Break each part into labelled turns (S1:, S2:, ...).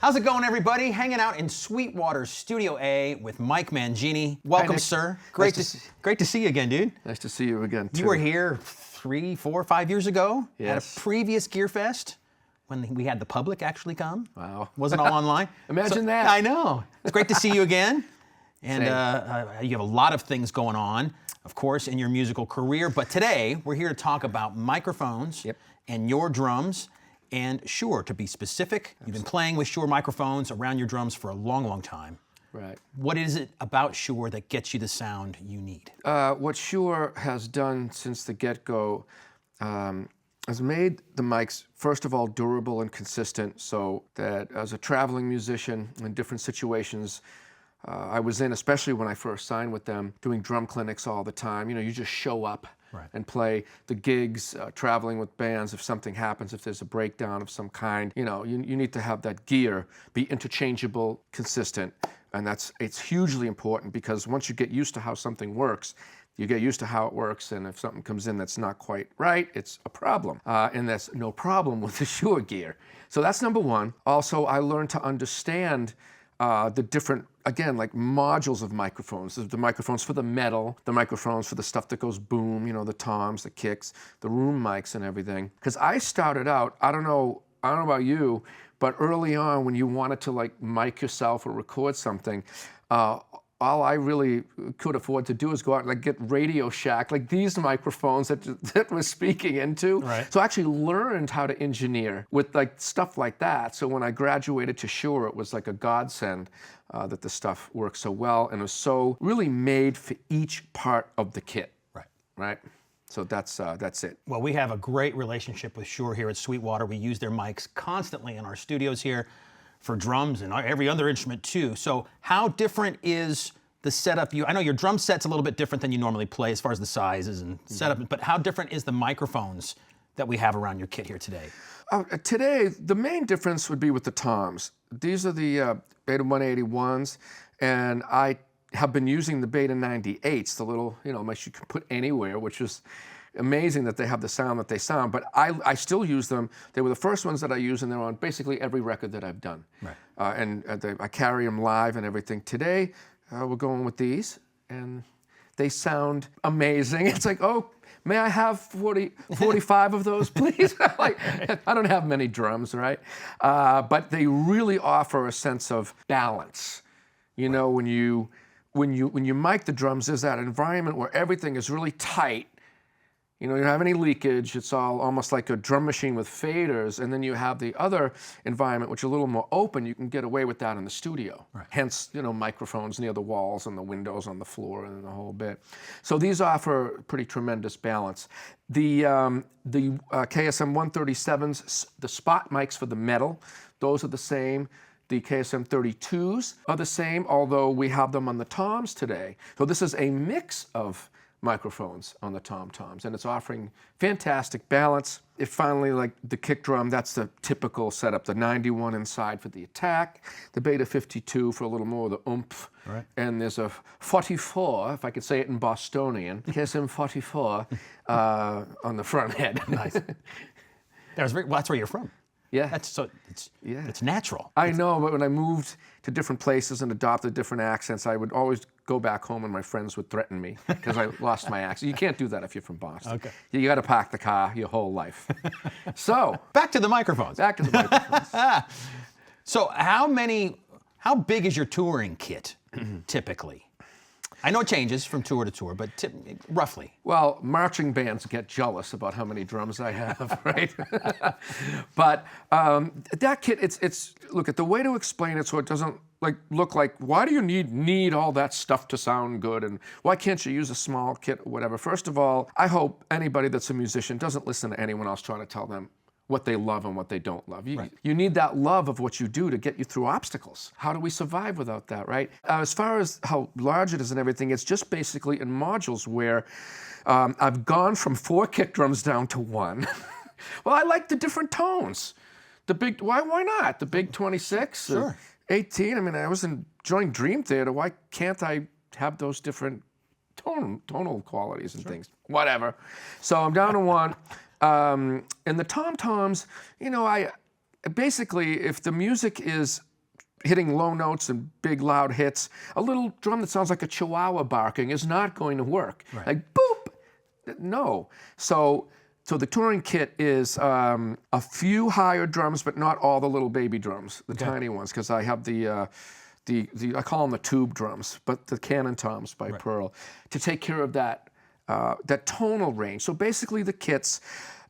S1: How's it going, everybody? Hanging out in Sweetwater Studio A with Mike Mangini. Welcome, sir. Great to see you again, dude.
S2: Nice to see you again, too.
S1: You were here 3, 4, 5 years ago at a
S2: Yes.
S1: previous Gear Fest when we had the public actually come.
S2: Wow.
S1: Wasn't all online.
S2: Imagine that.
S1: I know. It's great to see you again. And
S2: Same.
S1: you have a lot of things going on, of course, in your musical career. But today, we're here to talk about microphones and your drums. And Shure, to be specific. You've been playing with Shure microphones around your drums for a long, long time.
S2: Right.
S1: What is it about Shure that gets you the sound you need?
S2: What Shure has done since the get-go has made the mics, first of all, durable and consistent, so that as a traveling musician in different situations, I was in, especially when I first signed with them, doing drum clinics all the time. You know, you just show up and play the gigs, traveling with bands. If something happens, if there's a breakdown of some kind, you know, you need to have that gear be interchangeable, consistent. And it's hugely important, because once you get used to how something works, you get used to how it works, and if something comes in that's not quite right, it's a problem. And that's no problem with the Shure gear. So that's number one. Also, I learned to understand the different, again, like modules of microphones. The microphones for the metal, the microphones for the stuff that goes boom, you know, the toms, the kicks, the room mics and everything. Because I started out, I don't know about you, but early on when you wanted to like mic yourself or record something, all I really could afford to do is go out and like get Radio Shack, like these microphones that we're speaking into.
S1: Right.
S2: So I actually learned how to engineer with like stuff like that. So when I graduated to Shure, it was like a godsend that the stuff worked so well, and it was so really made for each part of the kit. Right. So that's it.
S1: Well, we have a great relationship with Shure here at Sweetwater. We use their mics constantly in our studios here for drums and every other instrument too. So how different is the setup? I know your drum set's a little bit different than you normally play as far as the sizes and setup, but how different is the microphones that we have around your kit here today?
S2: Today, the main difference would be with the toms. These are the Beta 181s, and I have been using the Beta 98s, the little, you know, mics you can put anywhere, which is amazing that they have the sound that they sound, but I still use them. They were the first ones that I used, and they're on basically every record that I've done. Right. I carry them live and everything. Today, we're going with these, and they sound amazing. It's like, oh, may I have 45 of those, please? Like, I don't have many drums, right? But they really offer a sense of balance. You know, when you mic the drums, there's that environment where everything is really tight. You know, you don't have any leakage. It's all almost like a drum machine with faders. And then you have the other environment, which is a little more open. You can get away with that in the studio. Right. Hence, you know, microphones near the walls and the windows on the floor and the whole bit. So these offer pretty tremendous balance. The KSM 137s, the spot mics for the metal, those are the same. The KSM 32s are the same, although we have them on the toms today. So this is a mix of microphones on the tom-toms, and it's offering fantastic balance. It finally, like the kick drum, that's the typical setup. The 91 inside for the attack, the Beta 52 for a little more of the oomph, and there's a 44, if I could say it in Bostonian, KSM 44 on the front head.
S1: Nice. Well, that's where you're from.
S2: Yeah.
S1: It's natural.
S2: I know, but when I moved to different places and adopted different accents, I would always go back home and my friends would threaten me because I lost my accent. You can't do that if you're from Boston.
S1: Okay.
S2: You got to park the car your whole life. So
S1: back to the microphones. So how big is your touring kit typically? I know it changes from tour to tour, but roughly.
S2: Well, marching bands get jealous about how many drums I have, right? But that kit, it's look, at the way to explain it so it doesn't look like, why do you need all that stuff to sound good, and why can't you use a small kit or whatever? First of all, I hope anybody that's a musician doesn't listen to anyone else trying to tell them what they love and what they don't love. You need that love of what you do to get you through obstacles. How do we survive without that, right? As far as how large it is and everything, it's just basically in modules where I've gone from 4 kick drums down to 1. Well, I like the different tones. The big, why not? The big 26,
S1: sure.
S2: 18. I mean, I was enjoying Dream Theater. Why can't I have those different tonal qualities and things? Whatever. So I'm down to 1. And the tom-toms, you know, basically, if the music is hitting low notes and big loud hits. A little drum that sounds like a chihuahua barking is not going to work.
S1: Right.
S2: Like boop, no. So the touring kit is a few higher drums, but not all the little baby drums, the tiny ones, because I have the I call them the tube drums, but the Cannon toms by Pearl, to take care of that tonal range. So basically the kits,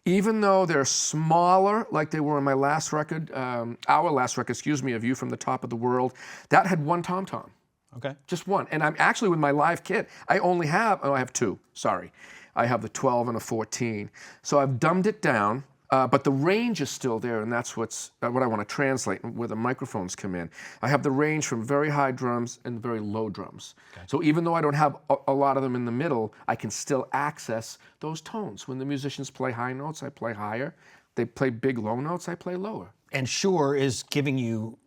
S2: even though they're smaller, like they were on my last record, our last record, excuse me, A View from the Top of the World, that had one tom-tom.
S1: Okay.
S2: Just one. And I'm actually, with my live kit, I only have, I have two, sorry. I have the 12 and a 14. So I've dumbed it down, but the range is still there, and that's what I want to translate, where the microphones come in. I have the range from very high drums and very low drums. Okay. So even though I don't have a lot of them in the middle, I can still access those tones. When the musicians play high notes, I play higher. They play big low notes, I play lower.
S1: And Shure is giving you,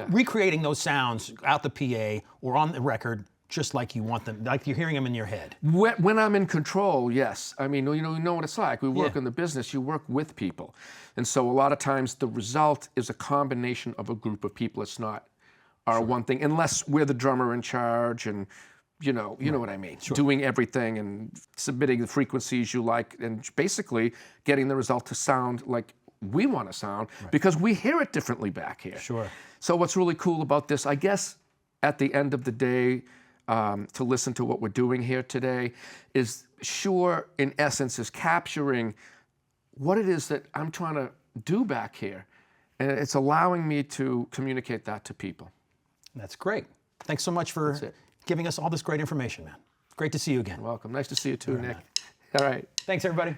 S1: recreating those sounds out the PA or on the record just like you want them, like you're hearing them in your head.
S2: When I'm in control, yes. I mean, you know what it's like. We work in the business, you work with people. And so a lot of times the result is a combination of a group of people. It's not our one thing, unless we're the drummer in charge and you know what I mean. Doing everything and submitting the frequencies you like and basically getting the result to sound like we want to sound because we hear it differently back here.
S1: Sure.
S2: So what's really cool about this, I guess, at the end of the day, to listen to what we're doing here today, is Shure, in essence, is capturing what it is that I'm trying to do back here. And it's allowing me to communicate that to people.
S1: That's great. Thanks so much for giving us all this great information, man. Great to see you again.
S2: You're welcome. Nice to see you too, Nick. All right.
S1: Thanks, everybody.